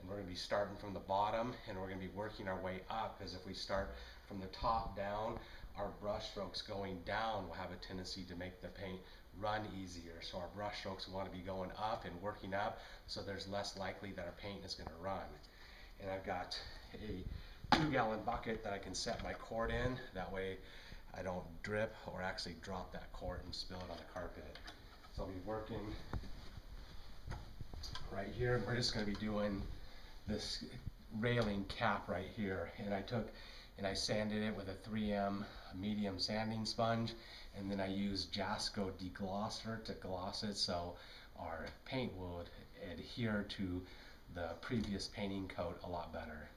and we're going to be starting from the bottom, and we're going to be working our way up, because if we start from the top down, our brush strokes going down will have a tendency to make the paint run easier. So our brush strokes want to be going up and working up, so there's less likely that our paint is going to run. And I've got a 2-gallon bucket that I can set my quart in. That way I don't drip or actually drop that quart and spill it on the carpet. So I'll be working right here. We're just going to be doing this railing cap right here, and I sanded it with a 3M medium sanding sponge, and then I used Jasco deglosser to gloss it so our paint will adhere to the previous painting coat a lot better.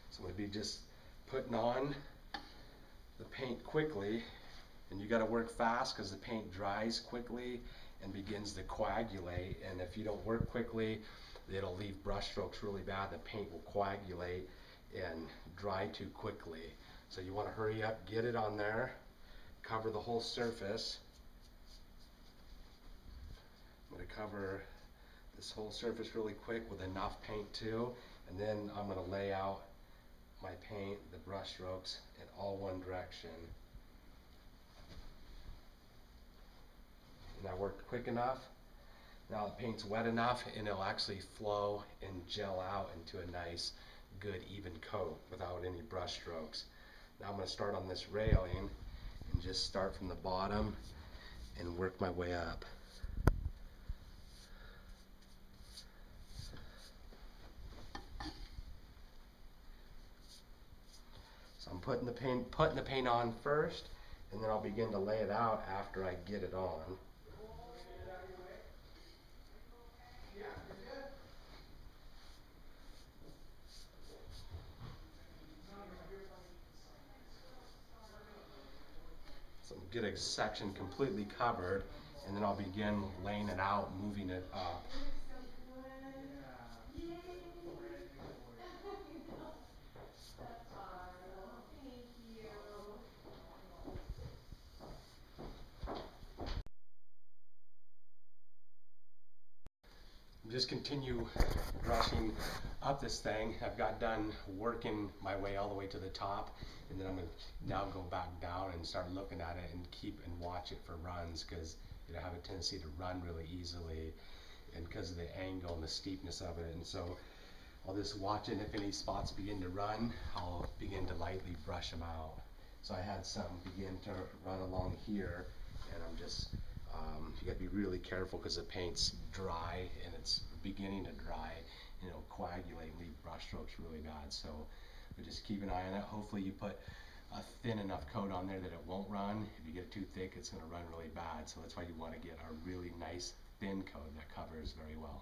So I'm going to be just putting on the paint quickly, and you got to work fast because the paint dries quickly and begins to coagulate, and if you don't work quickly, it'll leave brush strokes really bad. The paint will coagulate and dry too quickly. So you want to hurry up, get it on there, cover the whole surface. I'm going to cover this whole surface really quick with enough paint too, and then I'm going to lay out my paint, the brush strokes, in all one direction. And I worked quick enough. Now the paint's wet enough, and it'll actually flow and gel out into a nice, good, even coat without any brush strokes. Now I'm going to start on this railing and just start from the bottom and work my way up. So I'm putting the paint on first, and then I'll begin to lay it out after I get it on. So get a section completely covered, and then I'll begin laying it out, moving it up. Just continue brushing up this thing. I've got done working my way all the way to the top, and then I'm going to now go back down and start looking at it and keep and watch it for runs, because I have a tendency to run really easily, and because of the angle and the steepness of it. And so I'll just watch it, and if any spots begin to run, I'll begin to lightly brush them out. So I had some begin to run along here, and I'm just you got to be really careful because the paint's dry and it's beginning to dry, and it'll coagulate and leave brush strokes really bad. So just keep an eye on it. Hopefully you put a thin enough coat on there that it won't run. If you get it too thick, it's going to run really bad. So that's why you want to get a really nice thin coat that covers very well.